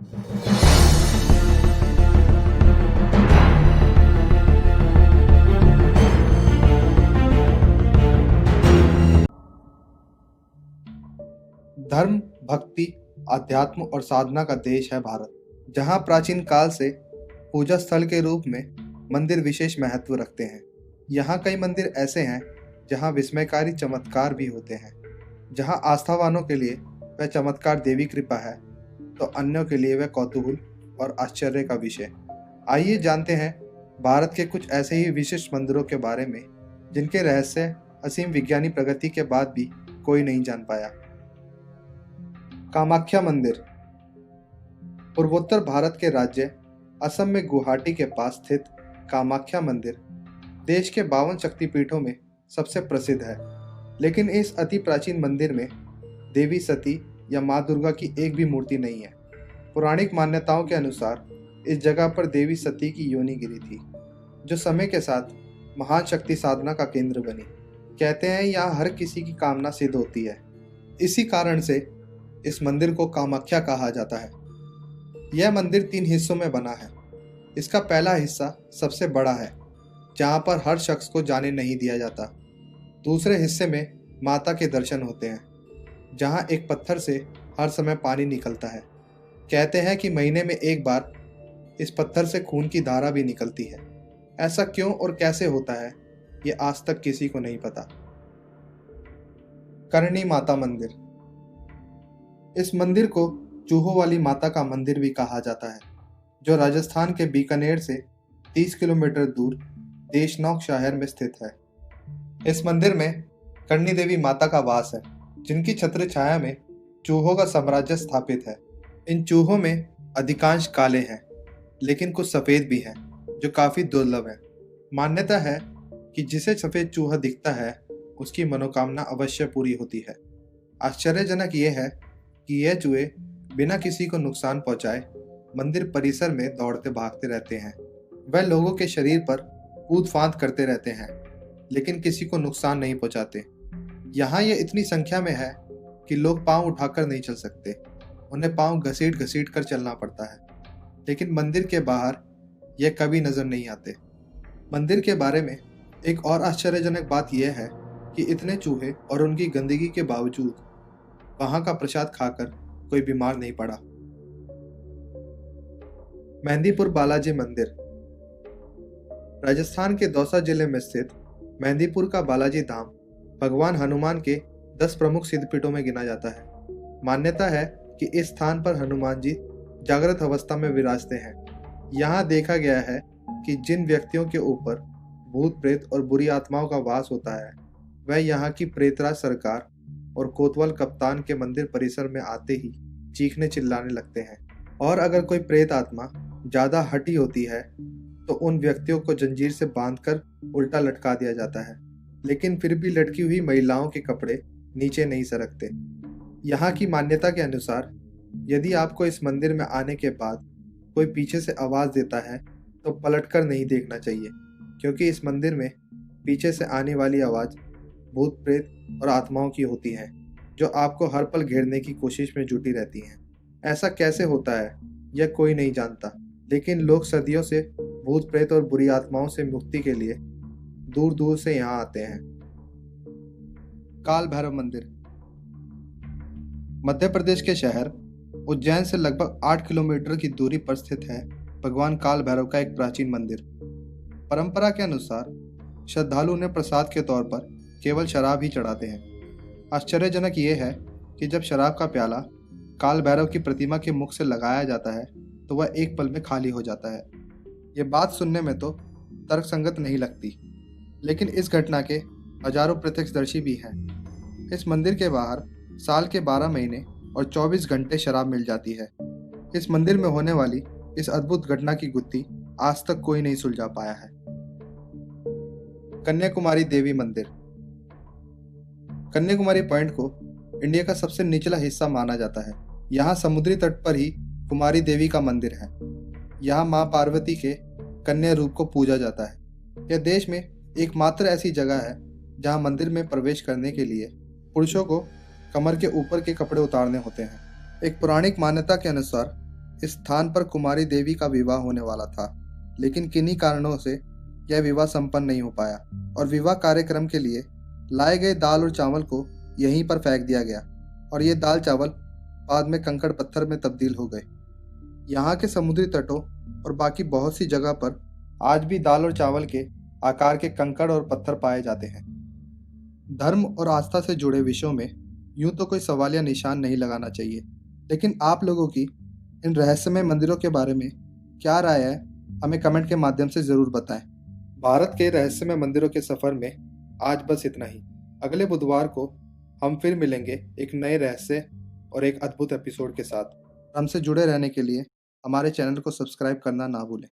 धर्म, भक्ति, अध्यात्म और साधना का देश है भारत, जहाँ प्राचीन काल से पूजा स्थल के रूप में मंदिर विशेष महत्व रखते हैं। यहाँ कई मंदिर ऐसे हैं जहाँ विस्मयकारी चमत्कार भी होते हैं। जहाँ आस्थावानों के लिए वह चमत्कार देवी कृपा है, तो अन्यों के लिए वह कौतूहल और आश्चर्य का विषय। आइए जानते हैं भारत के कुछ ऐसे ही विशिष्ट मंदिरों के बारे में जिनके रहस्य असीम विज्ञानी प्रगति के बाद भी कोई नहीं जान पाया। कामाख्या मंदिर। पूर्वोत्तर भारत के राज्य असम में गुवाहाटी के पास स्थित कामाख्या मंदिर देश के 52 शक्तिपीठों में सबसे प्रसिद्ध है। लेकिन इस अति प्राचीन मंदिर में देवी सती या माँ दुर्गा की एक भी मूर्ति नहीं है। पौराणिक मान्यताओं के अनुसार इस जगह पर देवी सती की योनि गिरी थी, जो समय के साथ महान शक्ति साधना का केंद्र बनी। कहते हैं यहाँ हर किसी की कामना सिद्ध होती है। इसी कारण से इस मंदिर को कामाख्या कहा जाता है। यह मंदिर 3 हिस्सों में बना है। इसका पहला हिस्सा सबसे बड़ा है, जहाँ पर हर शख्स को जाने नहीं दिया जाता। दूसरे हिस्से में माता के दर्शन होते हैं, जहाँ एक पत्थर से हर समय पानी निकलता है। कहते हैं कि महीने में एक बार इस पत्थर से खून की धारा भी निकलती है। ऐसा क्यों और कैसे होता है, ये आज तक किसी को नहीं पता। करणी माता मंदिर। इस मंदिर को चूहों वाली माता का मंदिर भी कहा जाता है, जो राजस्थान के बीकानेर से 30 किलोमीटर दूर देशनौक शहर में स्थित है। इस मंदिर में करणी देवी माता का वास है, जिनकी छत्र छाया में चूहों का साम्राज्य स्थापित है। इन चूहों में अधिकांश काले हैं, लेकिन कुछ सफ़ेद भी हैं, जो काफ़ी दुर्लभ है। मान्यता है कि जिसे सफ़ेद चूहा दिखता है, उसकी मनोकामना अवश्य पूरी होती है। आश्चर्यजनक ये है कि यह चूहे बिना किसी को नुकसान पहुंचाए मंदिर परिसर में दौड़ते भागते रहते हैं। वह लोगों के शरीर पर कूद फांद करते रहते हैं, लेकिन किसी को नुकसान नहीं पहुंचाते। यहाँ ये इतनी संख्या में है कि लोग पांव उठाकर नहीं चल सकते, उन्हें पांव घसीट घसीट कर चलना पड़ता है। लेकिन मंदिर के बाहर यह कभी नजर नहीं आते। मंदिर के बारे में एक और आश्चर्यजनक बात यह है कि इतने चूहे और उनकी गंदगी के बावजूद वहां का प्रसाद खाकर कोई बीमार नहीं पड़ा। मेहंदीपुर बालाजी मंदिर। राजस्थान के दौसा जिले में स्थित मेहंदीपुर का बालाजी धाम भगवान हनुमान के 10 प्रमुख सिद्धपीठों में गिना जाता है। मान्यता है कि इस स्थान पर हनुमान जी जागृत अवस्था में विराजते हैं। यहाँ देखा गया है कि जिन व्यक्तियों के ऊपर भूत प्रेत और बुरी आत्माओं का वास होता है, वह यहाँ की प्रेतराज सरकार और कोतवाल कप्तान के मंदिर परिसर में आते ही चीखने चिल्लाने लगते हैं। और अगर कोई प्रेत आत्मा ज़्यादा हठी होती है तो उन व्यक्तियों को जंजीर से बांधकर उल्टा लटका दिया जाता है, लेकिन फिर भी लटकी हुई महिलाओं के कपड़े नीचे नहीं सरकते। यहाँ की मान्यता के अनुसार यदि आपको इस मंदिर में आने के बाद कोई पीछे से आवाज़ देता है तो पलटकर नहीं देखना चाहिए, क्योंकि इस मंदिर में पीछे से आने वाली आवाज़ भूत प्रेत और आत्माओं की होती हैं, जो आपको हर पल घेरने की कोशिश में जुटी रहती हैं। ऐसा कैसे होता है यह कोई नहीं जानता, लेकिन लोग सदियों से भूत प्रेत और बुरी आत्माओं से मुक्ति के लिए दूर दूर से यहाँ आते हैं। काल भैरव मंदिर। मध्य प्रदेश के शहर उज्जैन से लगभग 8 किलोमीटर की दूरी पर स्थित है भगवान काल भैरव का एक प्राचीन मंदिर। परंपरा के अनुसार श्रद्धालु उन्हें प्रसाद के तौर पर केवल शराब ही चढ़ाते हैं। आश्चर्यजनक ये है कि जब शराब का प्याला काल भैरव की प्रतिमा के मुख से लगाया जाता है तो वह एक पल में खाली हो जाता है। ये बात सुनने में तो तर्कसंगत नहीं लगती, लेकिन इस घटना के हजारों प्रत्यक्षदर्शी भी हैं। इस मंदिर के बाहर साल के 12 महीने और 24 घंटे शराब मिल जाती है। इस मंदिर में होने वाली इस अद्भुत घटना की गुत्थी आज तक कोई नहीं सुलझा पाया है। कन्याकुमारी देवी मंदिर। कन्याकुमारी पॉइंट को इंडिया का सबसे निचला हिस्सा माना जाता है। यहाँ समुद्री तट पर ही कुमारी देवी का मंदिर है। यहाँ माँ पार्वती के कन्या रूप को पूजा जाता है। यह देश में एकमात्र ऐसी जगह है जहाँ मंदिर में प्रवेश करने के लिए पुरुषों को कमर के ऊपर के कपड़े उतारने होते हैं। एक पौराणिक मान्यता के अनुसार इस स्थान पर कुमारी देवी का विवाह होने वाला था, लेकिन किन्हीं कारणों से यह विवाह संपन्न नहीं हो पाया और विवाह कार्यक्रम के लिए लाए गए दाल और चावल को यहीं पर फेंक दिया गया और ये दाल चावल बाद में कंकड़ पत्थर में तब्दील हो गए। यहाँ के समुद्री तटों और बाकी बहुत सी जगह पर आज भी दाल और चावल के आकार के कंकड़ और पत्थर पाए जाते हैं। धर्म और आस्था से जुड़े विषयों में यूं तो कोई सवाल या निशान नहीं लगाना चाहिए, लेकिन आप लोगों की इन रहस्यमय मंदिरों के बारे में क्या राय है, हमें कमेंट के माध्यम से ज़रूर बताएं। भारत के रहस्यमय मंदिरों के सफ़र में आज बस इतना ही। अगले बुधवार को हम फिर मिलेंगे एक नए रहस्य और एक अद्भुत एपिसोड के साथ। हमसे जुड़े रहने के लिए हमारे चैनल को सब्सक्राइब करना ना भूलें।